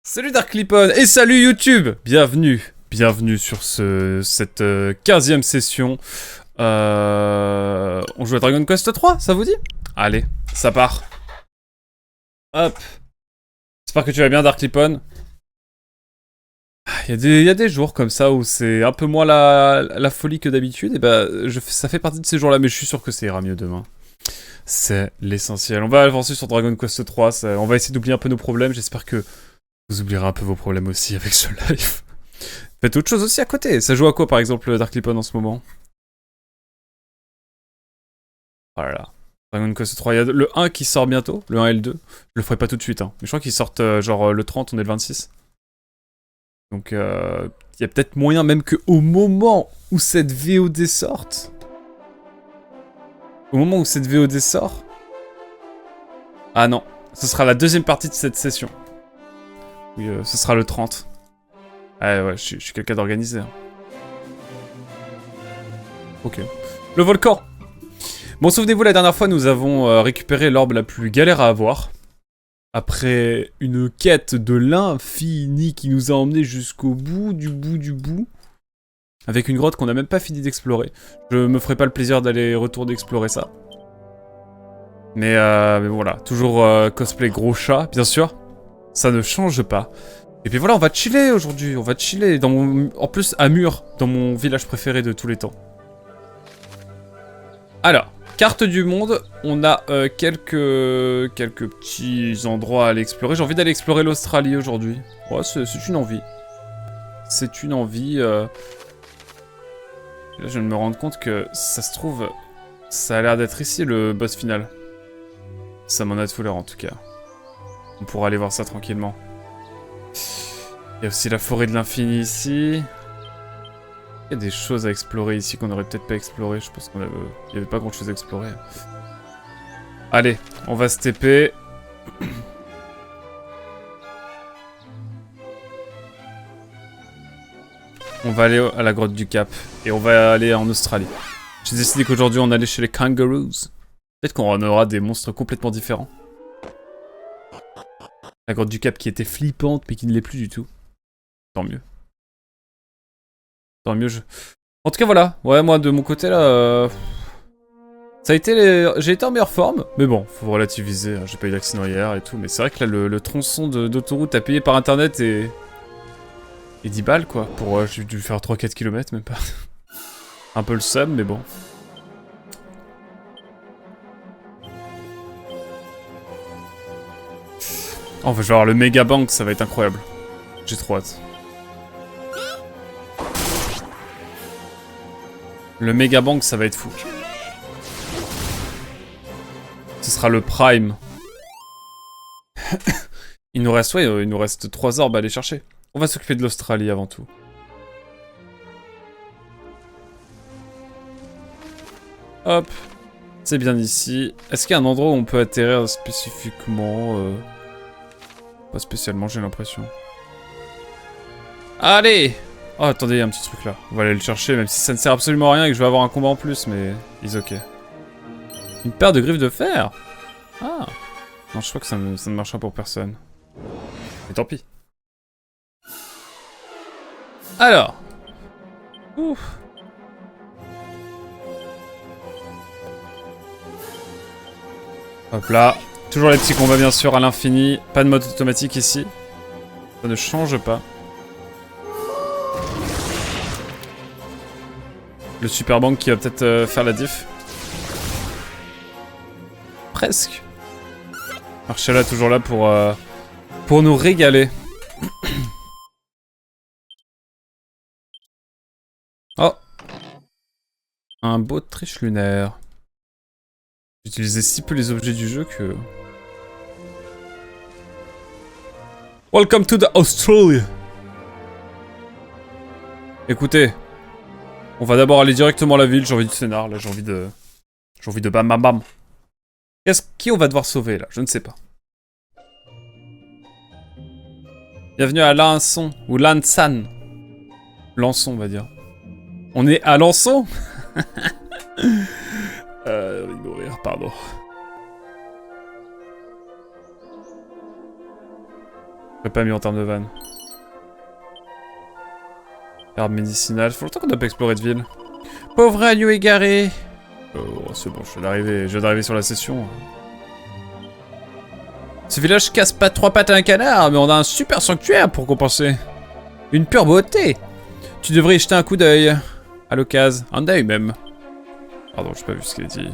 Salut Darklippon et salut YouTube. Bienvenue sur cette 15e session. On joue à Dragon Quest 3, ça vous dit? Allez, ça part. Hop. J'espère que tu vas bien Darklippon. Il y a des jours comme ça où c'est un peu moins la folie que d'habitude. Et bah, ça fait partie de ces jours-là, mais je suis sûr que ça ira mieux demain. C'est l'essentiel. On va avancer sur Dragon Quest 3. On va essayer d'oublier un peu nos problèmes. J'espère que vous oublierez un peu vos problèmes aussi avec ce live. Faites autre chose aussi à côté. Ça joue à quoi par exemple Darklippon en ce moment? Voilà. Dragon Quest 3, il y a le 1 qui sort bientôt, le 1 et le 2. Je le ferai pas tout de suite, hein. Mais je crois qu'ils sortent genre le 30, on est le 26. Donc il y a peut-être moyen même qu'au moment où cette VOD sorte... Au moment où cette VOD sort... Ah non, ce sera la deuxième partie de cette session. Oui, ce sera le 30. Ah ouais, je suis quelqu'un d'organisé. Hein. Ok. Le volcan. Bon, souvenez-vous, la dernière fois, nous avons récupéré l'orbe la plus galère à avoir. Après une quête de l'infini qui nous a emmené jusqu'au bout du bout. Avec une grotte qu'on n'a même pas fini d'explorer. Je me ferai pas le plaisir d'aller retourner explorer ça. Mais voilà, toujours cosplay gros chat, bien sûr. Ça ne change pas. Et puis voilà, on va chiller aujourd'hui. On va chiller dans en plus à Mur, dans mon village préféré de tous les temps. Alors, carte du monde. On a quelques petits endroits à aller explorer. J'ai envie d'aller explorer l'Australie aujourd'hui. Ouais, c'est une envie. C'est une envie. Là, je viens de me rendre compte que ça se trouve, ça a l'air d'être ici le boss final. Ça m'en a tout l'air en tout cas. On pourra aller voir ça tranquillement. Il y a aussi la forêt de l'infini ici. Il y a des choses à explorer ici qu'on aurait peut-être pas exploré. Je pense qu'il n'y avait pas grand chose à explorer. Allez, on va se TP. On va aller à la grotte du Cap. Et on va aller en Australie. J'ai décidé qu'aujourd'hui on allait chez les kangaroos. Peut-être qu'on aura des monstres complètement différents. La grotte du Cap qui était flippante mais qui ne l'est plus du tout. Tant mieux. Tant mieux, En tout cas, voilà. Ouais, moi, de mon côté, là... Ça a été J'ai été en meilleure forme, mais bon, faut relativiser. Hein. J'ai pas eu d'accident hier et tout, mais c'est vrai que là, le tronçon d'autoroute à payer par internet est 10 balles, quoi. Pour... j'ai dû faire 3-4 km, même pas. Un peu le seum, mais bon. Oh, je vais avoir le méga bank, ça va être incroyable. J'ai trop hâte. Le méga bank, ça va être fou. Ce sera le prime. Il nous reste, ouais, il nous reste 3 orbes à aller chercher. On va s'occuper de l'Australie avant tout. Hop. C'est bien ici. Est-ce qu'il y a un endroit où on peut atterrir spécifiquement Pas spécialement, j'ai l'impression. Allez! Oh, attendez, il y a un petit truc là. On va aller le chercher, même si ça ne sert absolument à rien et que je vais avoir un combat en plus, mais... Is ok. Une paire de griffes de fer? Ah! Non, je crois que ça ne marchera pour personne. Mais tant pis. Alors. Ouf. Hop là. Toujours les petits combats, bien sûr, à l'infini. Pas de mode automatique ici. Ça ne change pas. Le super bank qui va peut-être faire la diff. Presque. Marcella toujours là pour nous régaler. Oh. Un beau triche lunaire. J'utilisais si peu les objets du jeu que... Welcome to the Australia. Écoutez. On va d'abord aller directement à la ville, j'ai envie de scénar, là j'ai envie de bam bam bam. Qui on va devoir sauver là? Je ne sais pas. Bienvenue à Lançon, ou Lansan. Lançon on va dire. On est à Lançon. Mourir, pardon. pas mis en termes de vanne. Herbe médicinale. Faut longtemps qu'on n'a pas exploré de ville. Pauvre agneau égaré. Oh, c'est bon, je viens d'arriver sur la session. Ce village casse pas 3 pattes à un canard, mais on a un super sanctuaire pour compenser. Une pure beauté. Tu devrais y jeter un coup d'œil. À l'occasion. Un œil même. Pardon, j'ai pas vu ce qu'il a dit.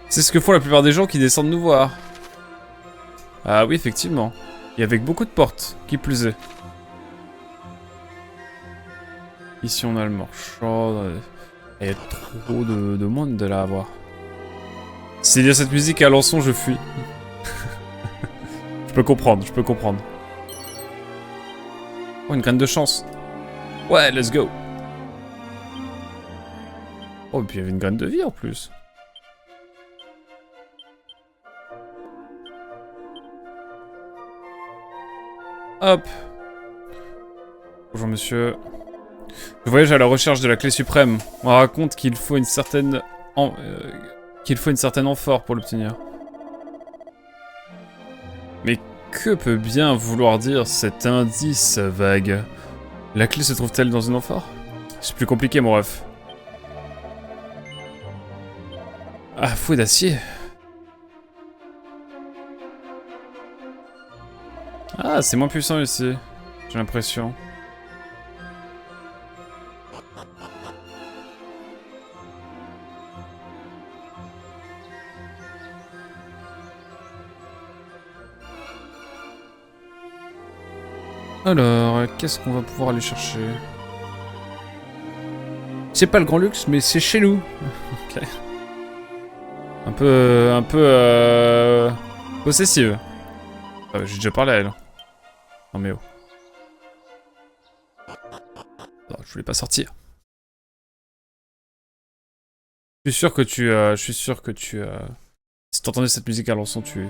C'est ce que font la plupart des gens qui descendent nous voir. Ah oui, effectivement. Et avec beaucoup de portes, qui plus est. Ici, on a le marchand. Il y a trop de monde de là à voir. S'il y a cette musique à Alençon, je fuis. Je peux comprendre, je peux comprendre. Oh, une graine de chance. Ouais, let's go. Oh, et puis il y avait une graine de vie en plus. Hop. Bonjour monsieur. Je voyage à la recherche de la clé suprême. On raconte qu'il faut une certaine... amphore pour l'obtenir. Mais que peut bien vouloir dire cet indice vague? La clé se trouve-t-elle dans une amphore? C'est plus compliqué, mon ref. Ah, fouet d'acier. Ah, c'est moins puissant ici. J'ai l'impression. Alors, qu'est-ce qu'on va pouvoir aller chercher? C'est pas le grand luxe, mais c'est chez nous. Ok. Un peu possessive. Ah, j'ai déjà parlé à elle. Non mais oh. Non, je voulais pas sortir. Je suis sûr que tu... Si t'entendais cette musique à l'ençon, tu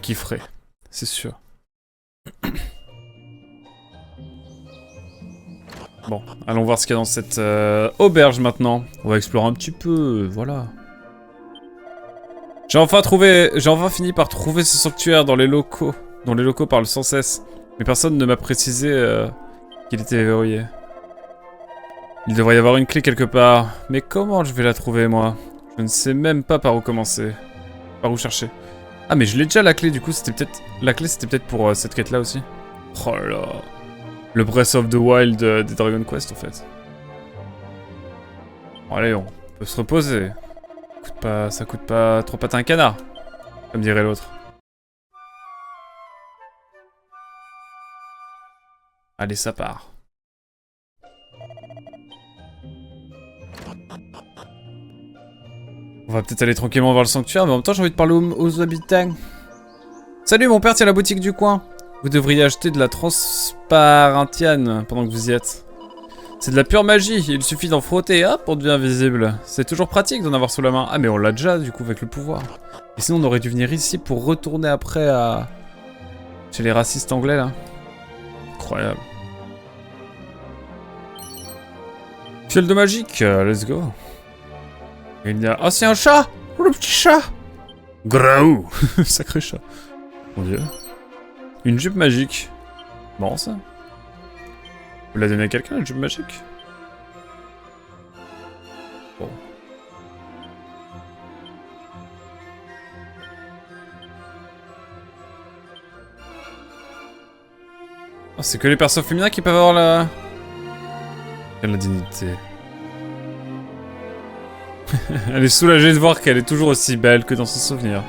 kifferais. C'est sûr. Bon, allons voir ce qu'il y a dans cette auberge maintenant. On va explorer un petit peu, voilà. J'ai enfin fini par trouver ce sanctuaire dans les locaux, dont les locaux parlent sans cesse. Mais personne ne m'a précisé qu'il était verrouillé. Il devrait y avoir une clé quelque part. Mais comment je vais la trouver, moi? Je ne sais même pas par où commencer. Par où chercher. Ah, mais je l'ai déjà la clé, du coup, c'était peut-être... La clé, c'était peut-être pour cette quête-là aussi. Oh là là. Le Breath of the Wild des Dragon Quest, en fait. Bon, allez, on peut se reposer. Ça coûte pas 3 pattes à un canard, comme dirait l'autre. Allez, ça part. On va peut-être aller tranquillement vers le sanctuaire, mais en même temps, j'ai envie de parler aux habitants. Salut, mon père tient la boutique du coin. Vous devriez acheter de la transparentiane pendant que vous y êtes. C'est de la pure magie, il suffit d'en frotter et hop, on devient visible. C'est toujours pratique d'en avoir sous la main. Ah mais on l'a déjà du coup avec le pouvoir. Et sinon on aurait dû venir ici pour retourner après à... chez les racistes anglais là. Incroyable. Fiole de magique, let's go. Et il y a... Oh c'est un chat! Oh le petit chat! Graou! Sacré chat. Mon dieu. Une jupe magique. Bon ça. Vous la donnez à quelqu'un, la jupe magique? Bon. Oh, c'est que les persos féminins qui peuvent avoir la... Quelle dignité. Elle est soulagée de voir qu'elle est toujours aussi belle que dans son souvenir.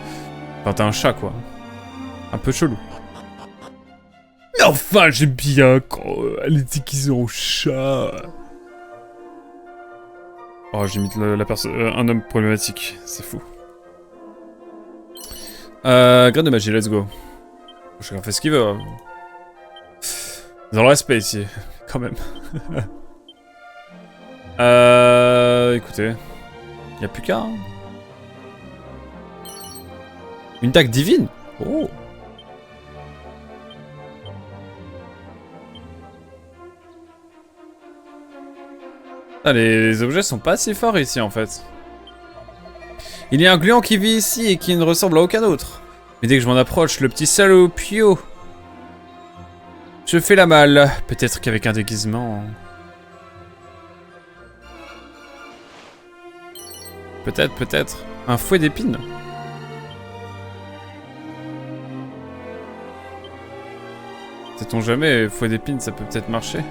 Enfin, t'as un chat, quoi. Un peu chelou. Mais enfin, j'aime bien quand elle est déguisée en chat. Oh, j'imite un homme problématique. C'est fou. Graine de magie, let's go. Chacun fait ce qu'il veut. Hein. Dans le respect ici, quand même. Écoutez. Y'a plus qu'un. Hein. Une dague divine. Oh. Ah, les objets sont pas si forts ici en fait. Il y a un gluant qui vit ici et qui ne ressemble à aucun autre. Mais dès que je m'en approche, le petit salaud, pio, je fais la malle. Peut-être qu'avec un déguisement... Peut-être, peut-être. Un fouet d'épines. Sait-on jamais, fouet d'épines, ça peut peut-être marcher.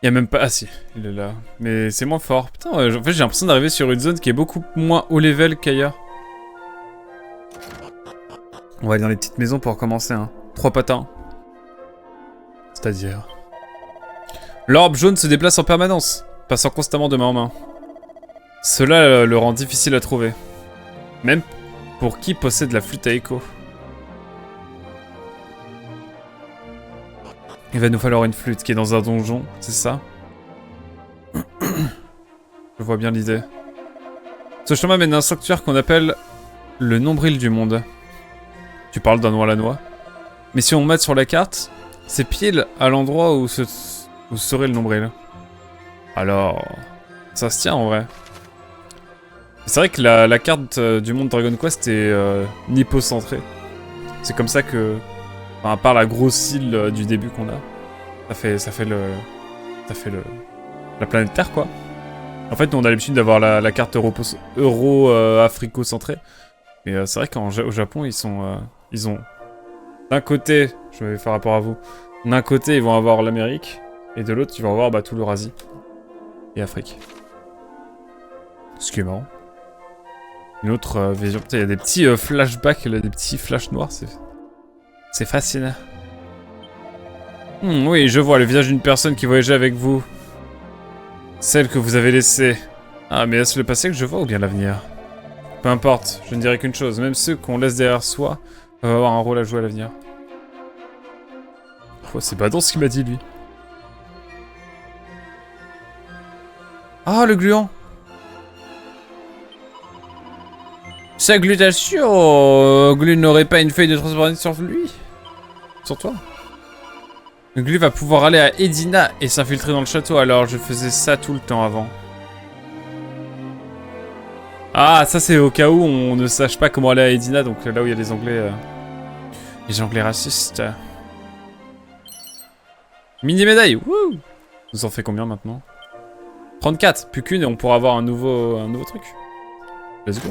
Il y a même pas... Ah si, il est là. Mais c'est moins fort. Putain, en fait j'ai l'impression d'arriver sur une zone qui est beaucoup moins haut level qu'ailleurs. On va aller dans les petites maisons pour recommencer, hein. 3 patins. C'est-à-dire... L'orbe jaune se déplace en permanence, passant constamment de main en main. Cela le rend difficile à trouver. Même pour qui possède la flûte à écho. Il va nous falloir une flûte qui est dans un donjon, c'est ça? Je vois bien l'idée. Ce chemin mène à un sanctuaire qu'on appelle le nombril du monde. Tu parles d'un noix à la noix. Mais si on met sur la carte, c'est pile à l'endroit où serait le nombril. Alors, ça se tient en vrai. C'est vrai que la carte du monde Dragon Quest est nippo-centrée. C'est comme ça que, enfin, à part la grosse île du début qu'on a, ça fait la planète Terre quoi. En fait, nous, on a l'habitude d'avoir la carte euro-africo-centrée. Mais c'est vrai qu'au Japon, ils ont d'un côté, je vais faire rapport à vous, d'un côté, ils vont avoir l'Amérique, et de l'autre, ils vont avoir tout l'Eurasie et Afrique. Ce qui est marrant. Une autre vision. Il y a des petits flashbacks, là, des petits flashs noirs, c'est fascinant. Oui, je vois le visage d'une personne qui voyageait avec vous. Celle que vous avez laissée. Ah, mais est-ce le passé que je vois ou bien l'avenir? Peu importe, je ne dirai qu'une chose. Même ceux qu'on laisse derrière soi peuvent avoir un rôle à jouer à l'avenir. Oh, c'est badant ce qu'il m'a dit, lui. Ah, le gluant. Salutation. Glu n'aurait pas une feuille de transparence sur lui? Sur toi? Glu va pouvoir aller à Edina et s'infiltrer dans le château, alors je faisais ça tout le temps avant. Ah, ça c'est au cas où on ne sache pas comment aller à Edina, donc là où il y a les Anglais... Les Anglais racistes. Mini-médaille, wouh! Nous en fait combien maintenant? 34, plus qu'une et on pourra avoir un nouveau truc. Let's go.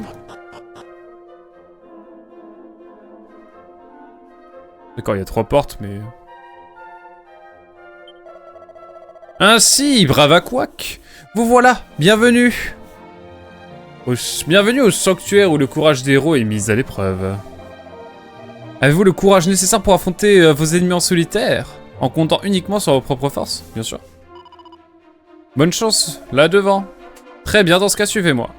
D'accord, il y a 3 portes, mais... Ainsi, Bravaquac, vous voilà, bienvenue. Bienvenue au sanctuaire où le courage des héros est mis à l'épreuve. Avez-vous le courage nécessaire pour affronter vos ennemis en solitaire, en comptant uniquement sur vos propres forces, bien sûr. Bonne chance, là devant. Très bien, dans ce cas, suivez-moi.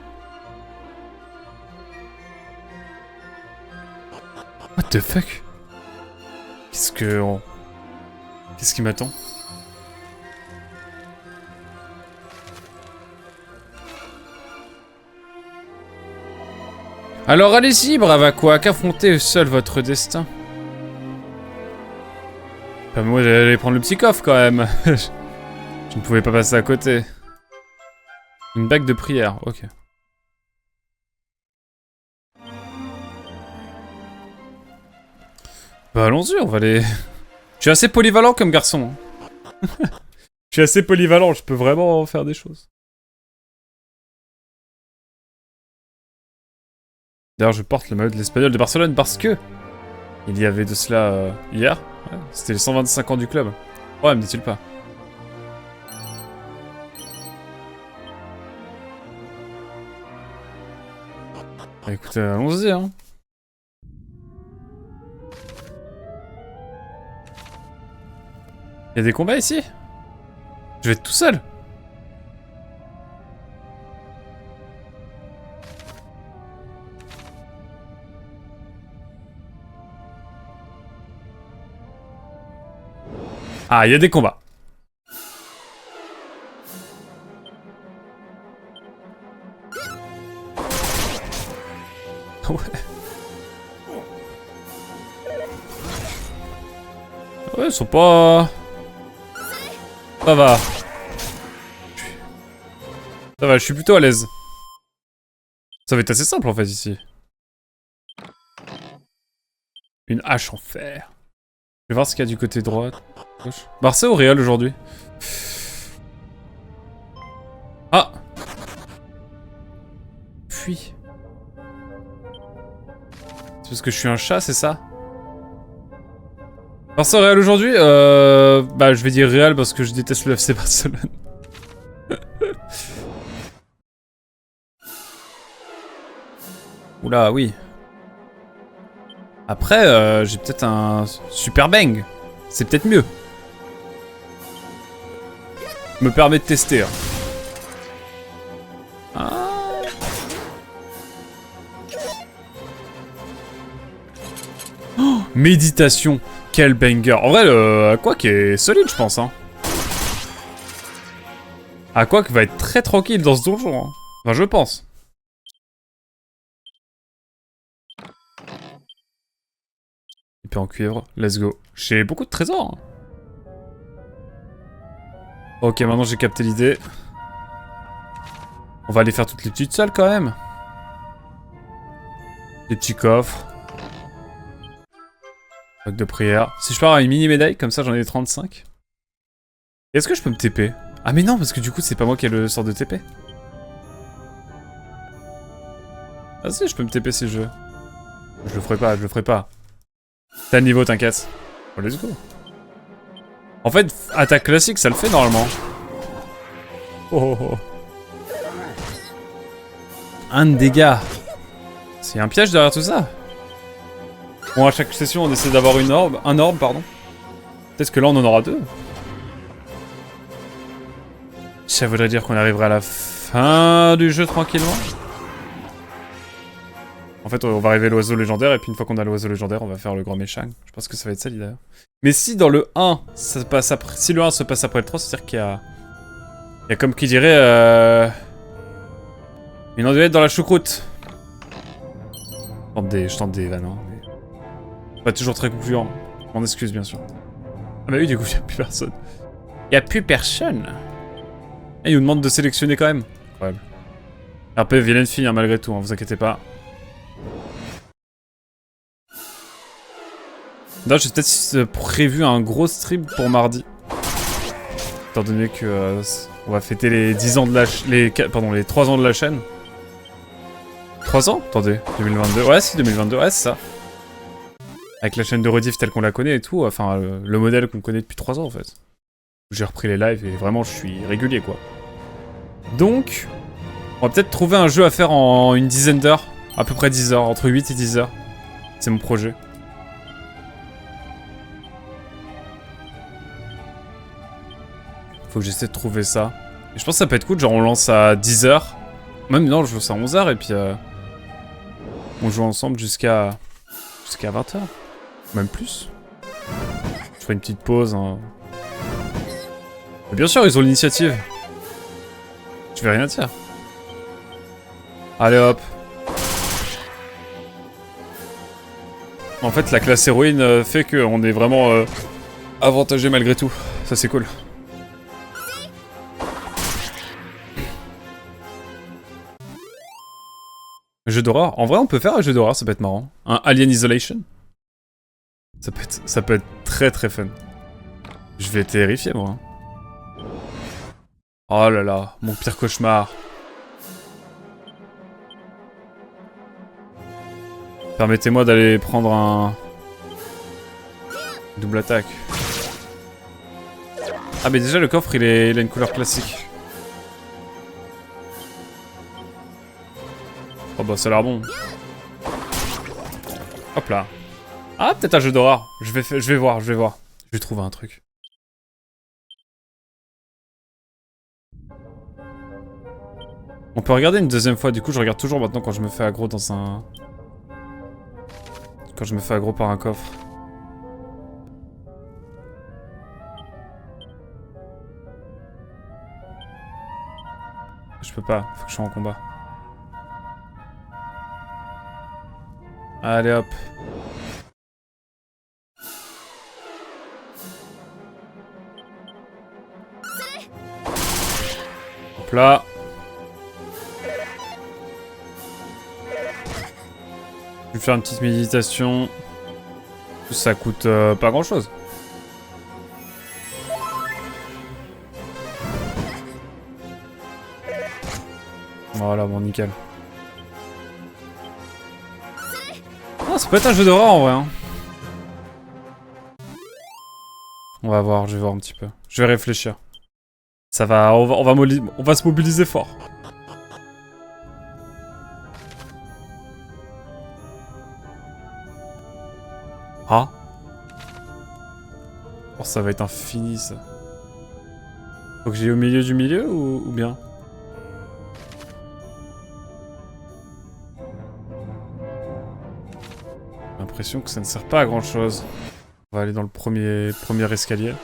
What the fuck? Qu'est-ce qui m'attend? Alors allez-y, Bravaquac, affrontez seul votre destin. Enfin, moi j'allais prendre le petit coffre quand même. Je ne pouvais pas passer à côté. Une bague de prière, ok. Bah allons-y, on va aller... Je suis assez polyvalent comme garçon. Je suis assez polyvalent, je peux vraiment faire des choses. D'ailleurs, je porte le maillot de l'Espagnol de Barcelone parce que... Il y avait de cela hier. Ouais, c'était les 125 ans du club. Ouais, me dit-il pas. Bah, écoutez, allons-y, hein. Il y a des combats ici? Je vais être tout seul. Ah, il y a des combats. Ouais. Ouais, ils sont pas... Ça va. Ça va, je suis plutôt à l'aise. Ça va être assez simple en fait ici. Une hache en fer. Je vais voir ce qu'il y a du côté droit. Gauche. Barça ou Real aujourd'hui? Ah! Fuis. C'est parce que je suis un chat, c'est ça? Barça ou Real aujourd'hui? Bah je vais dire Real parce que je déteste le FC Barcelone. Oula, oui. Après, j'ai peut-être un super bang. C'est peut-être mieux. Me permet de tester. Hein. Ah. Oh, méditation. Quel banger. En vrai, le Aquac est solide, je pense. Hein. Aquac va être très tranquille dans ce donjon. Hein. Enfin, je pense. Épée en cuivre, let's go. J'ai beaucoup de trésors. Hein. Ok, maintenant j'ai capté l'idée. On va aller faire toutes les petites salles quand même. Les petits coffres. Bac de prière. Si je pars à une mini médaille, comme ça j'en ai 35. Est-ce que je peux me TP? Ah mais non, parce que du coup c'est pas moi qui ai le sort de TP. Ah si, je peux me TP si je veux. Je le ferai pas, je le ferai pas. T'as le niveau, t'inquiète. Oh, let's go. En fait, attaque classique, ça le fait normalement. Oh, oh, oh. Un dégât. C'est un piège derrière tout ça. Bon, à chaque session, on essaie d'avoir une orbe. Un orbe, pardon. Peut-être que là, on en aura deux. Ça voudrait dire qu'on arriverait à la fin du jeu tranquillement. En fait, on va arriver à l'oiseau légendaire, et puis une fois qu'on a l'oiseau légendaire, on va faire le grand méchant. Je pense que ça va être ça, d'ailleurs. Mais si dans le 1, ça passe après... si le 1 se passe après le 3, c'est-à-dire qu'il y a... Il y a comme qui dirait... une enduette dans la choucroute. Je tente des vannes, hein, mais... Pas toujours très concluant. M'en excuse, bien sûr. Ah bah oui, du coup, il n'y a plus personne. Il n'y a plus personne. Et il nous demande de sélectionner quand même. Incroyable. RP, vilaine fille, hein, malgré tout, hein, vous inquiétez pas. Là, j'ai peut-être prévu un gros stream pour mardi. Étant donné que on va fêter les 10 ans de la les 3 ans de la chaîne. 3 ans? Attendez, 2022. Ouais, si, 2022, ouais, c'est ça. Avec la chaîne de rediff telle qu'on la connaît et tout, enfin, le modèle qu'on connaît depuis 3 ans en fait. J'ai repris les lives et vraiment, je suis régulier quoi. Donc, on va peut-être trouver un jeu à faire en une dizaine d'heures. À peu près 10 heures, entre 8 et 10 heures. C'est mon projet. Faut que j'essaie de trouver ça. Et je pense que ça peut être cool, genre on lance à 10h. Même non, je lance à 11h et puis on joue ensemble jusqu'à 20h. Même plus. Je ferai une petite pause. Hein. Mais bien sûr, ils ont l'initiative. Je vais rien dire. Allez hop. En fait, la classe héroïne fait qu'on est vraiment avantagé malgré tout. Ça, c'est cool. Jeu d'horreur. En vrai, on peut faire un jeu d'horreur, ça peut être marrant. Un Alien Isolation. Ça peut être très très fun. Je vais être terrifié, moi. Oh là là, mon pire cauchemar. Permettez-moi d'aller prendre un... double attaque. Ah mais déjà le coffre il a une couleur classique. Oh bah ça a l'air bon. Hop là. Ah peut-être un jeu d'horreur. Je vais voir. Je vais trouver un truc. On peut regarder une deuxième fois, du coup je regarde toujours maintenant quand je me fais aggro dans un... Quand je me fais aggro par un coffre. Je peux pas, faut que je sois en combat. Allez hop. Hop là. Je vais faire une petite méditation. Ça coûte pas grand chose. Voilà, bon, nickel. Ah, ça peut être un jeu d'horreur en vrai. Hein. On va voir, je vais voir un petit peu. Je vais réfléchir. Ça va, on va se mobiliser fort. Ah. Oh, ça va être infini ça. Faut que j'aille au milieu du milieu ou bien? J'ai l'impression que ça ne sert pas à grand chose. On va aller dans le premier escalier.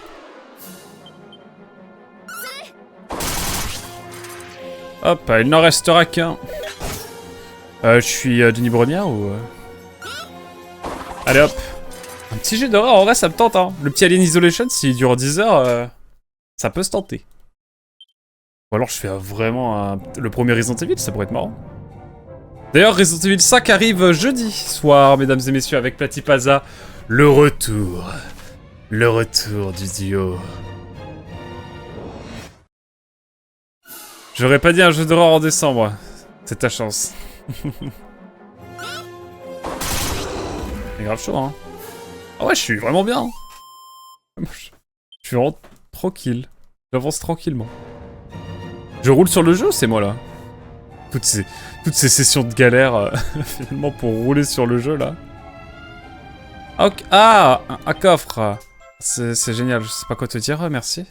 Hop, il n'en restera qu'un. Je suis Denis Brognard ou... Allez hop. Un petit jeu d'horreur, en vrai ça me tente hein. Le petit Alien Isolation, s'il dure 10 heures, ça peut se tenter. Ou alors je fais vraiment le premier Resident Evil, ça pourrait être marrant. D'ailleurs, Resident Evil 5 arrive jeudi soir, mesdames et messieurs, avec Platypasa. Le retour du duo. J'aurais pas dit un jeu d'horreur en décembre. C'est ta chance. C'est grave chaud, hein. Ah ouais, je suis vraiment bien. Je suis vraiment tranquille. J'avance tranquillement. Je roule sur le jeu, c'est moi là. Toutes ces sessions de galère, finalement, pour rouler sur le jeu, là. Ok. Ah, un coffre. C'est génial, je sais pas quoi te dire, merci.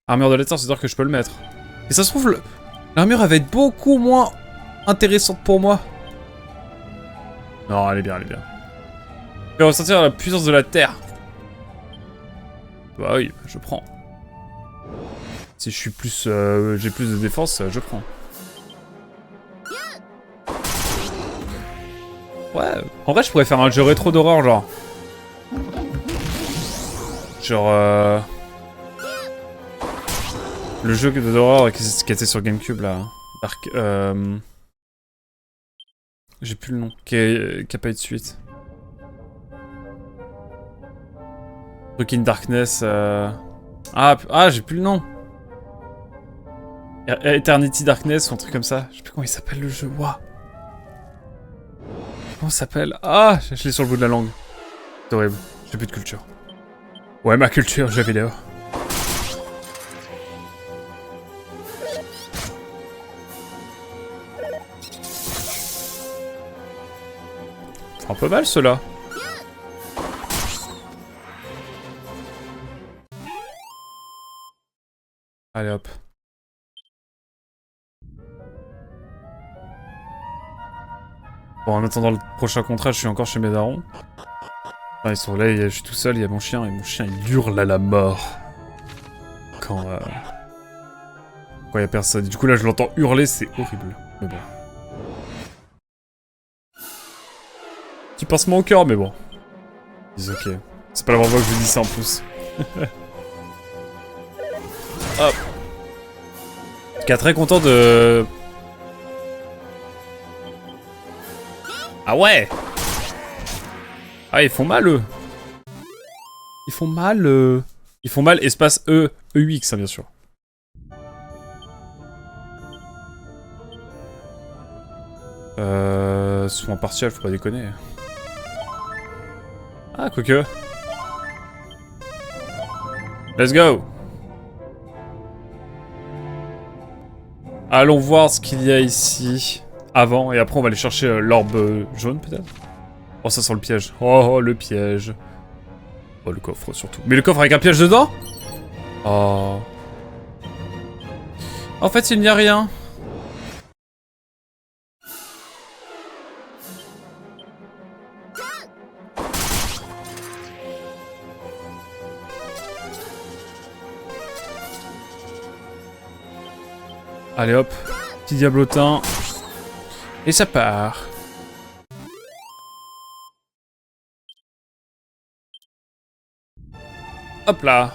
Armure de l'étang, c'est-à-dire que je peux le mettre. Et ça se trouve, l'armure, elle va être beaucoup moins intéressante pour moi. Non, elle est bien, elle est bien. Je vais ressentir la puissance de la terre. Bah oui, je prends. Si je suis plus... j'ai plus de défense, je prends. Ouais, en vrai je pourrais faire un jeu rétro d'horreur genre. Genre le jeu d'horreur qui était sur Gamecube là. Dark... J'ai plus le nom, qui a pas eu de suite. Truc in Darkness... Ah, j'ai plus le nom. Eternity Darkness ou un truc comme ça. Je sais plus comment il s'appelle le jeu. Waouh. Comment ça s'appelle? Ah, je l'ai sur le bout de la langue. C'est horrible. J'ai plus de culture. Ouais, ma culture, jeu vidéo. C'est un peu mal ceux-là. Allez hop. Bon, en attendant le prochain contrat, je suis encore chez mes darons. Ah, ils sont là, je suis tout seul, il y a mon chien, et mon chien il hurle à la mort. Quand il y a personne. Du coup là je l'entends hurler, c'est horrible. Mais bon. Petit pincement au cœur, mais bon. Dis ok. C'est pas la première fois que je vous dis ça en plus. Hop. En tout cas, très content de... Ah ouais! Ah, ils font mal, eux. Ils font mal, Ils font mal, espace E, EUX, hein, bien sûr. Soin partiel, faut pas déconner. Ah, quoique. Let's go! Allons voir ce qu'il y a ici. Avant, et après on va aller chercher l'orbe jaune, peut-être? Oh, ça sent le piège. Oh, le piège. Oh, le coffre, surtout. Mais le coffre avec un piège dedans? Oh. En fait, il n'y a rien. Allez, hop. Petit diablotin. Et ça part. Hop là.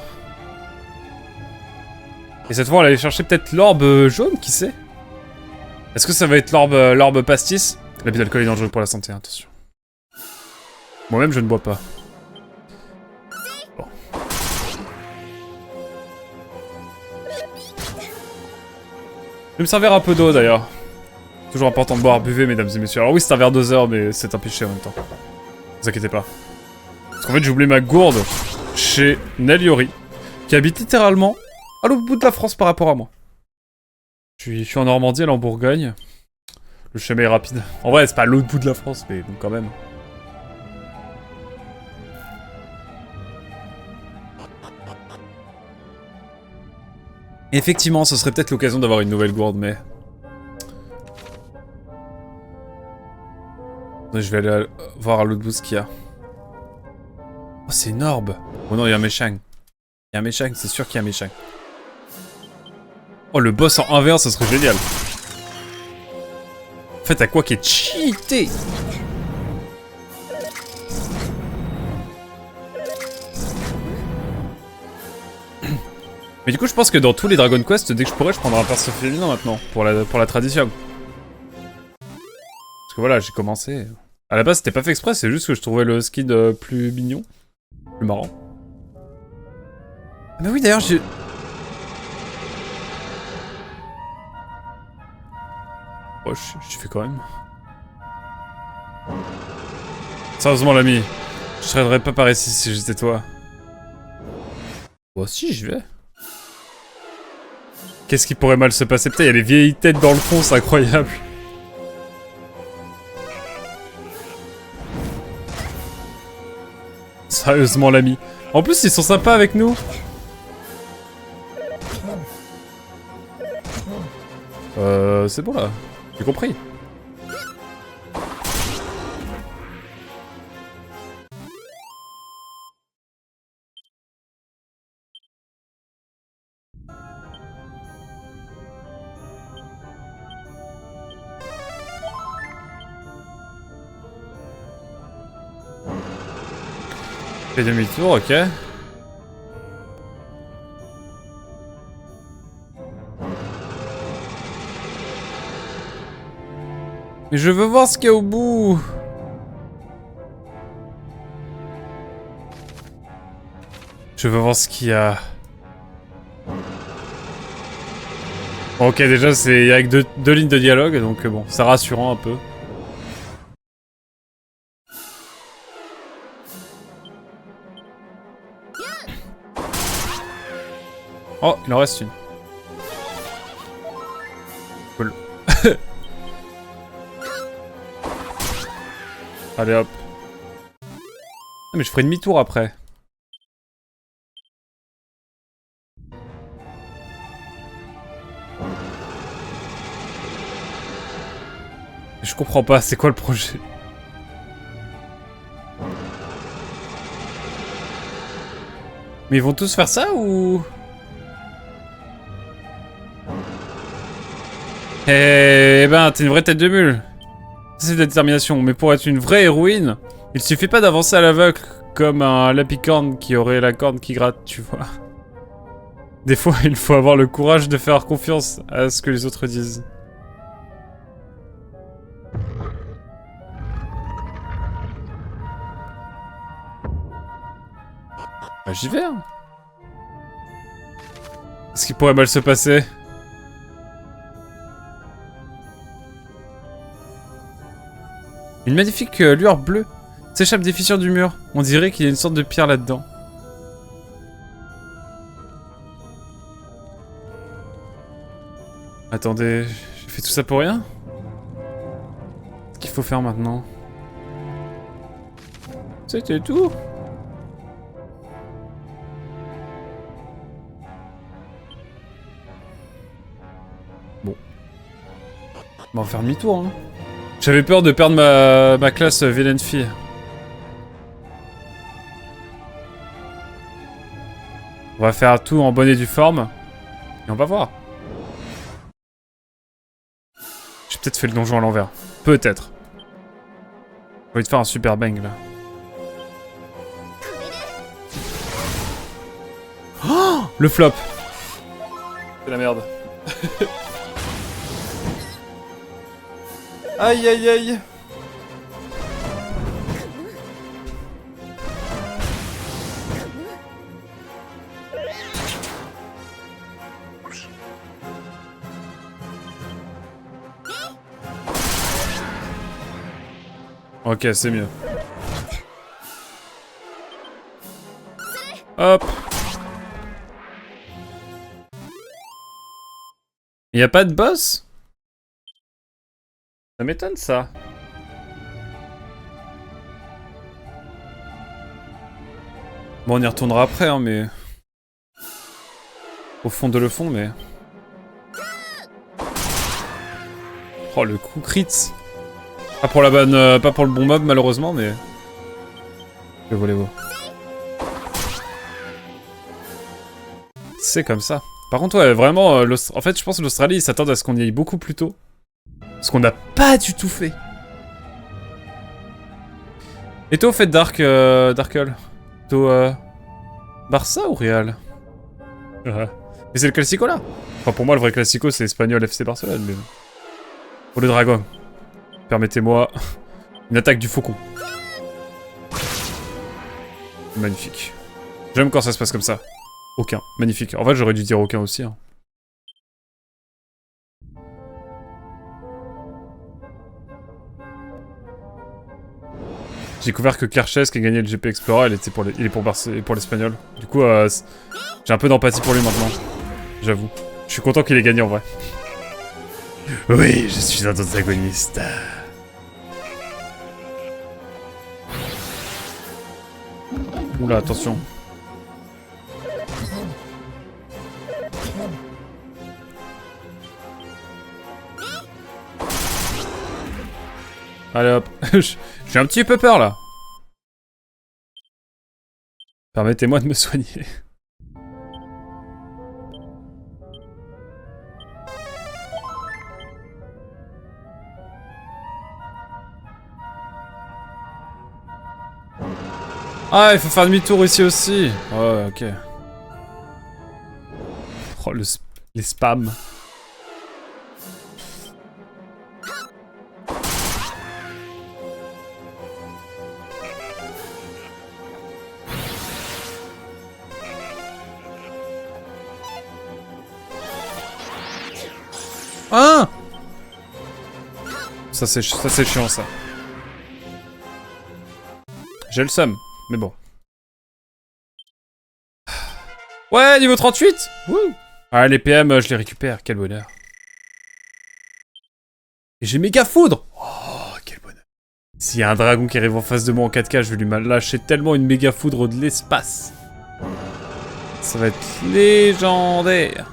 Et cette fois, on va aller chercher peut-être l'orbe jaune, qui sait? Est-ce que ça va être l'orbe pastis? L'abus d'alcool est dangereux pour la santé, attention. Moi-même, je ne bois pas. Bon. Je vais me servir un peu d'eau, d'ailleurs. Toujours important de boire, buvez, mesdames et messieurs. Alors oui, c'est un verre doseur, mais c'est un péché en même temps. Ne vous inquiétez pas. Parce qu'en fait, j'ai oublié ma gourde chez Neliori, qui habite littéralement à l'autre bout de la France par rapport à moi. Je suis en Normandie, elle est en Bourgogne. Le chemin est rapide. En vrai, c'est pas à l'autre bout de la France, mais donc quand même. Effectivement, ce serait peut-être l'occasion d'avoir une nouvelle gourde, mais... Je vais aller voir à l'autre bout ce qu'il y a. Oh, c'est une orbe. Oh non, il y a un méchant. Il y a un méchant, c'est sûr qu'il y a un méchant. Oh, le boss en 1v1, ça serait génial. En fait, t'as quoi qui est cheaté? Mais du coup, je pense que dans tous les Dragon Quest, dès que je pourrais, je prendrai un perso féminin maintenant, pour la tradition. Parce que voilà, j'ai commencé... À la base, c'était pas fait exprès, c'est juste que je trouvais le skin plus mignon. Plus marrant. Ah bah oui, d'ailleurs, j'ai... Oh, je fais quand même. Sérieusement, l'ami, je traînerais pas par ici si j'étais toi. Moi aussi, j'y vais. Qu'est-ce qui pourrait mal se passer? Putain, il y a des vieilles têtes dans le fond, c'est incroyable. Sérieusement, l'ami. En plus, ils sont sympas avec nous. C'est bon là. J'ai compris. Fais demi-tour, ok. Mais je veux voir ce qu'il y a au bout. Je veux voir ce qu'il y a. Bon, ok, déjà, c'est avec deux lignes de dialogue, donc bon, c'est rassurant un peu. Oh, il en reste une. Cool. Allez hop. Ah, mais je ferai demi-tour après. Je comprends pas, c'est quoi le projet? Mais ils vont tous faire ça ou... Eh ben, t'es une vraie tête de mule. C'est de la détermination, mais pour être une vraie héroïne, il suffit pas d'avancer à l'aveugle comme un lapicorne qui aurait la corne qui gratte, tu vois. Des fois, il faut avoir le courage de faire confiance à ce que les autres disent. Bah, j'y vais, hein. Qu'est-ce qui pourrait mal se passer? Une magnifique lueur bleue s'échappe des fissures du mur. On dirait qu'il y a une sorte de pierre là-dedans. Attendez, j'ai fait tout ça pour rien? Qu'est-ce qu'il faut faire maintenant? C'était tout? Bon. On va faire demi-tour, hein. J'avais peur de perdre ma classe vilaine fille. On va faire tout en bonne et due forme. Et on va voir. J'ai peut-être fait le donjon à l'envers. Peut-être. J'ai envie de faire un super bang là. Oh, le flop. C'est la merde. Aïe aïe aïe. Ok, c'est mieux. Hop. Y'a pas de boss? Ça m'étonne ça. Bon, on y retournera après, hein, mais... Au fond de le fond, mais... Oh, le coup crit. Pas pour la bonne... pas pour le bon mob, malheureusement, mais... Le vollez-vous. C'est comme ça. Par contre, ouais, vraiment, en fait, je pense que l'Australie, ils s'attendent à ce qu'on y aille beaucoup plus tôt. Ce qu'on n'a pas du tout fait. Et toi, au fait, Darkle plutôt, Barça ou Real? Mais c'est le Classico, là. Enfin, pour moi, le vrai Classico, c'est Espagnol FC Barcelone, mais... Pour le dragon. Permettez-moi... Une attaque du faucon. Magnifique. J'aime quand ça se passe comme ça. Aucun. Magnifique. En fait, j'aurais dû dire aucun aussi, hein. J'ai découvert que Kerches, qui a gagné le GP Explorer, il est pour l'Espagnol. Du coup, j'ai un peu d'empathie pour lui maintenant. J'avoue. Je suis content qu'il ait gagné en vrai. Oui, je suis un antagoniste. Oula, attention. Allez hop. J'ai un petit peu peur là. Permettez-moi de me soigner. Ah, il faut faire demi-tour ici aussi. Ouais, ok. Oh, les spams. Ah! Ça c'est chiant ça. J'ai le seum, mais bon. Ouais, niveau 38! Wouh! Ah, les PM, je les récupère, quel bonheur. Et j'ai méga foudre! Oh, quel bonheur. S'il y a un dragon qui arrive en face de moi en 4K, je vais lui lâcher tellement une méga foudre de l'espace. Ça va être légendaire.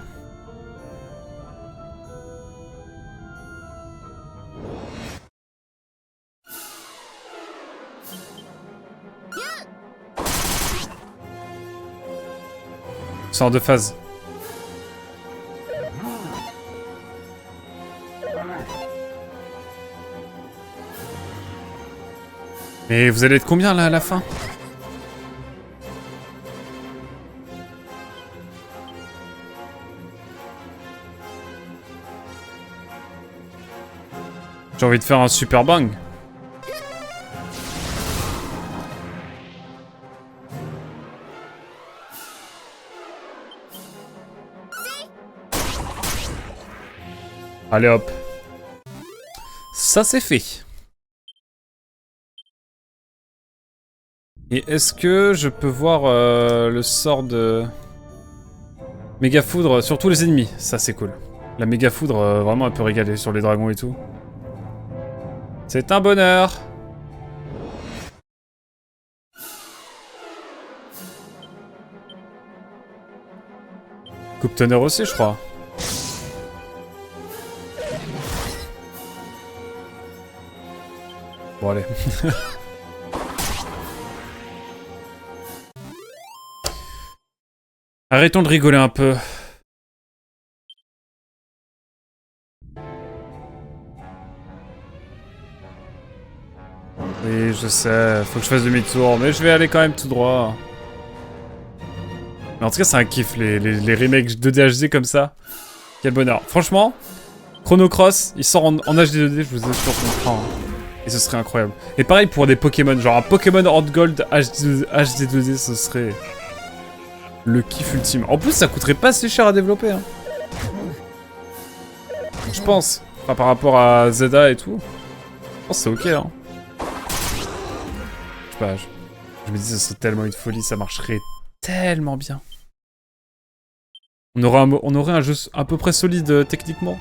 C'est en deux phases. Mais vous allez être combien là à la fin? J'ai envie de faire un super bang. Allez hop. Ça c'est fait. Et est-ce que je peux voir le sort de... Méga foudre sur tous les ennemis? Ça c'est cool. La méga foudre, vraiment elle peut régaler sur les dragons et tout. C'est un bonheur. Coupe tonnerre aussi je crois. Bon allez. Arrêtons de rigoler un peu. Oui, je sais, faut que je fasse demi-tour, mais je vais aller quand même tout droit. Mais en tout cas, c'est un kiff, les remakes 2D HD comme ça. Quel bonheur. Franchement, Chrono Cross, il sort en HD 2D, je vous assure qu'on prend. Et ce serait incroyable. Et pareil pour des Pokémon, genre un Pokémon Horde Gold HD 2D, ce serait le kiff ultime. En plus, ça coûterait pas si cher à développer. Hein. Je pense. Enfin, par rapport à Zelda et tout. Je pense que c'est ok. Hein. pas. Je me dis, ce serait tellement une folie, ça marcherait tellement bien. On aurait un jeu à peu près solide techniquement.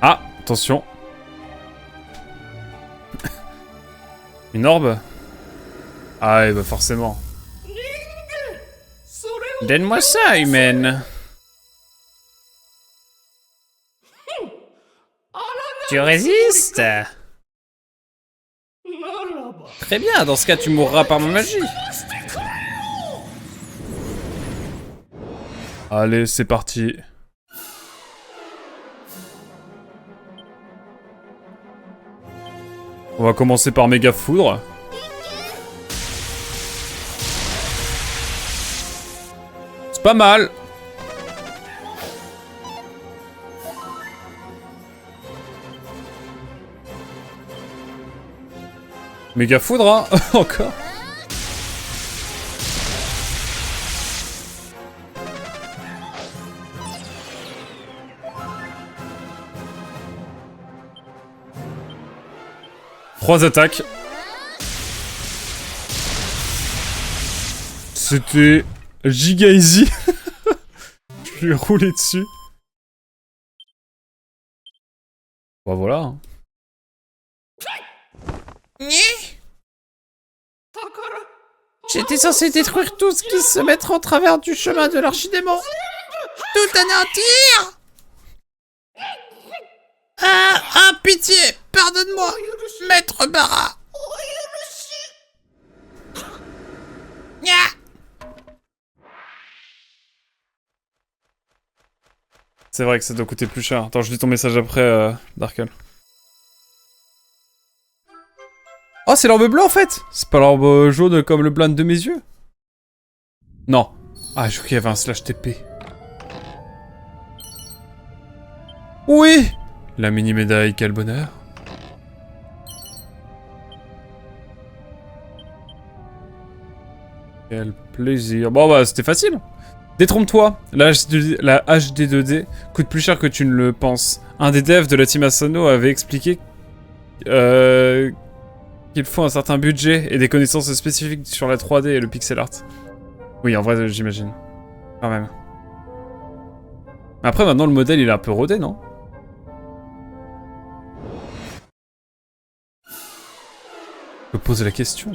Ah, attention. Une orbe? Ah ouais, bah forcément. Donne-moi ça, humaine. Tu résistes? Très bien, dans ce cas, tu mourras par ma magie. Allez, c'est parti. On va commencer par méga foudre. C'est pas mal. Méga foudre, hein. Encore. Trois attaques. C'était giga easy. Je lui ai roulé dessus. Bah voilà. Hein. J'étais censé détruire tout ce qui se mettra en travers du chemin de l'archidémon. Tout anéantir. Ah, pitié, pardonne-moi, maître Bara. C'est vrai que ça doit coûter plus cher. Attends, je lis ton message après, Darkel. Oh, c'est l'orbe bleue en fait. C'est pas l'orbe jaune comme le blanc de mes yeux. Non. Ah, je crois qu'il y avait un slash TP. Oui. La mini médaille, quel bonheur. Quel plaisir. Bon bah, c'était facile. Détrompe-toi, la HD 2D coûte plus cher que tu ne le penses. Un des devs de la team Asano avait expliqué qu'il faut un certain budget et des connaissances spécifiques sur la 3D et le pixel art. Oui, en vrai, j'imagine. Quand même. Après, maintenant, le modèle, il est un peu rodé, non? Je me pose la question.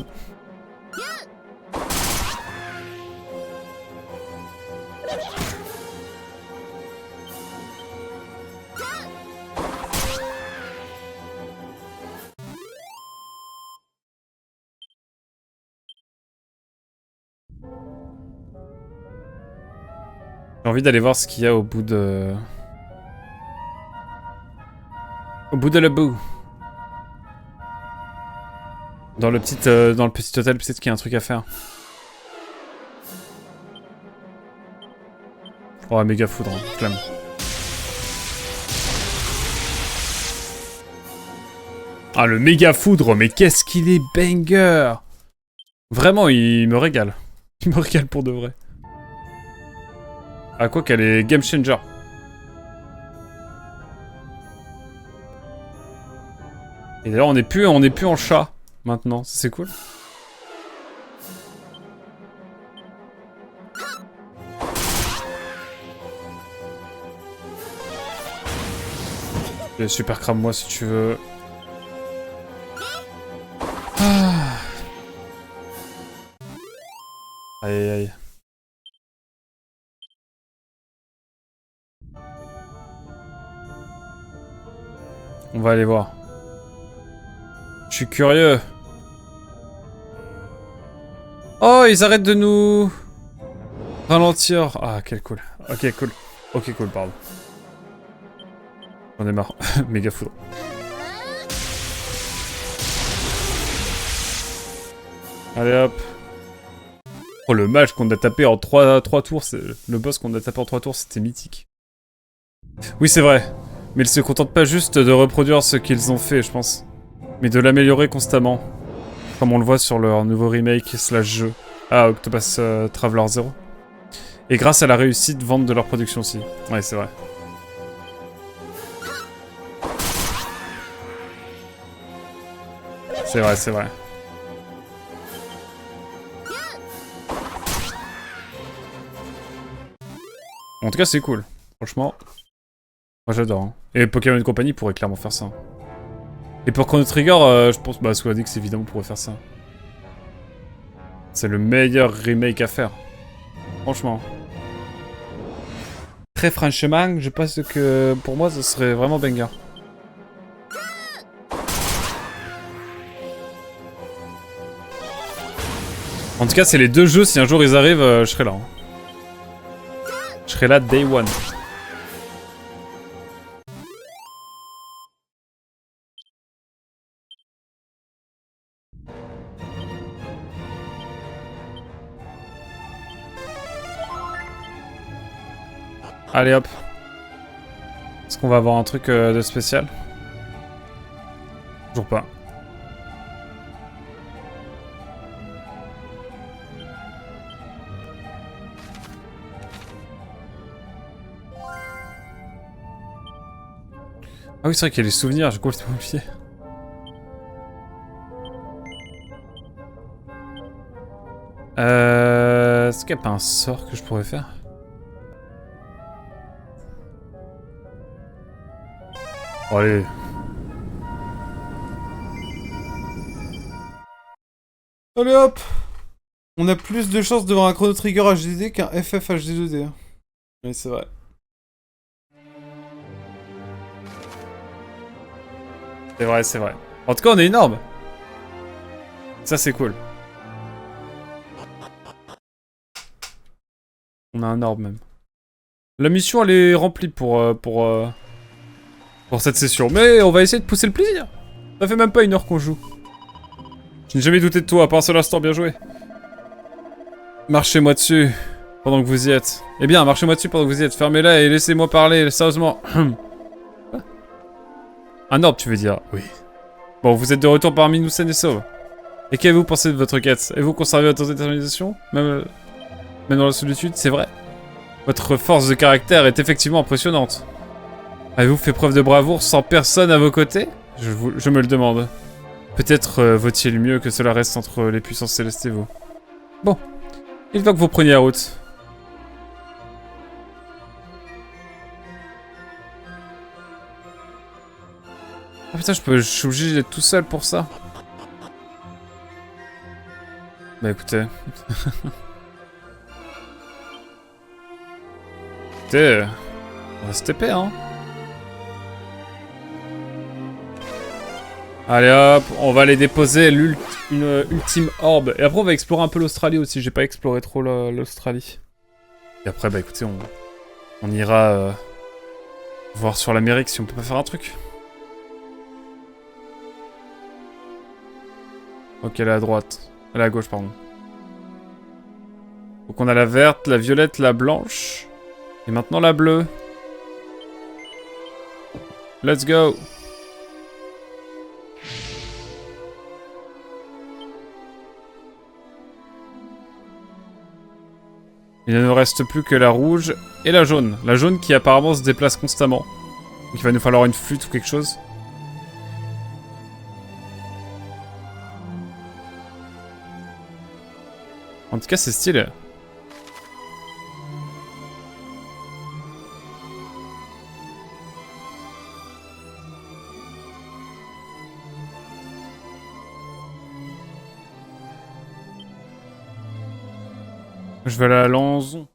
J'ai envie d'aller voir ce qu'il y a au bout de... Au bout de la boue. Dans le petit hôtel, peut-être qu'il y a un truc à faire. Oh, méga foudre, hein, flamme. Ah, le méga foudre, mais qu'est-ce qu'il est banger! Vraiment, il me régale. Il me régale pour de vrai. Ah, quoi qu'elle est game changer. Et d'ailleurs, on n'est plus en chat, maintenant. Ça, c'est cool. Super crame-moi si tu veux. Ah. Aïe aïe aïe. On va aller voir. Je suis curieux. Oh, ils arrêtent de nous ralentir. Ah, quel cool. Ok, cool. Ok, cool, pardon. J'en ai marre. Méga foudre. Allez hop. Oh, le match qu'on a tapé en 3 tours, le boss qu'on a tapé en 3 tours, c'était mythique. Oui, c'est vrai. Mais ils se contentent pas juste de reproduire ce qu'ils ont fait, je pense. Mais de l'améliorer constamment. Comme on le voit sur leur nouveau remake / jeu. Ah, Octopus Traveler 0. Et grâce à la réussite vente de leur production aussi. Ouais, c'est vrai. C'est vrai, c'est vrai. En tout cas, c'est cool. Franchement, moi j'adore. Hein. Et Pokémon Company pourrait clairement faire ça. Et pour Chrono Trigger, je pense... Bah, Square Enix, évidemment, pourrait faire ça. C'est le meilleur remake à faire. Franchement. Très franchement, je pense que pour moi, ce serait vraiment banger. En tout cas, c'est les deux jeux, si un jour ils arrivent, je serai là. Hein. Je serai là day one. Allez hop. Est-ce qu'on va avoir un truc de spécial? Toujours pas. Ah oui, c'est vrai qu'il y a les souvenirs, j'ai complètement oublié. Est-ce qu'il n'y a pas un sort que je pourrais faire? Oh, allez. Allez hop! On a plus de chances d'avoir un Chrono Trigger HDD qu'un FF HD2D. Oui, c'est vrai. C'est vrai, c'est vrai. En tout cas, on est énorme. Ça, c'est cool. On a un orbe, même. La mission, elle est remplie pour cette session. Mais on va essayer de pousser le plaisir. Ça fait même pas 1 heure qu'on joue. Je n'ai jamais douté de toi, à part un seul instant, bien joué. Marchez-moi dessus, pendant que vous y êtes. Eh bien, marchez-moi dessus pendant que vous y êtes. Fermez-la et laissez-moi parler, sérieusement. Un orbe, tu veux dire? Oui. Bon, vous êtes de retour parmi nous saines et sauves. Et qu'avez-vous pensé de votre quête? Avez-vous conservé votre détermination? Même dans la solitude, c'est vrai. Votre force de caractère est effectivement impressionnante. Avez-vous fait preuve de bravoure sans personne à vos côtés? Je me le demande. Peut-être vaut-il mieux que cela reste entre les puissances célestes et vous. Bon. Il va que vous preniez la route. Ah putain, je suis obligé d'être tout seul pour ça. Bah écoutez. Écoutez, on va se TP, hein. Allez hop, on va aller déposer une ultime orbe. Et après on va explorer un peu l'Australie aussi, j'ai pas exploré trop l'Australie. Et après bah écoutez, on ira voir sur l'Amérique si on peut pas faire un truc. Ok, elle est à droite. Elle est à gauche, pardon. Donc on a la verte, la violette, la blanche. Et maintenant la bleue. Let's go. Il ne nous reste plus que la rouge et la jaune. La jaune qui apparemment se déplace constamment. Donc il va nous falloir une flûte ou quelque chose. En tout cas, c'est stylé. Je vais aller à Lanzon.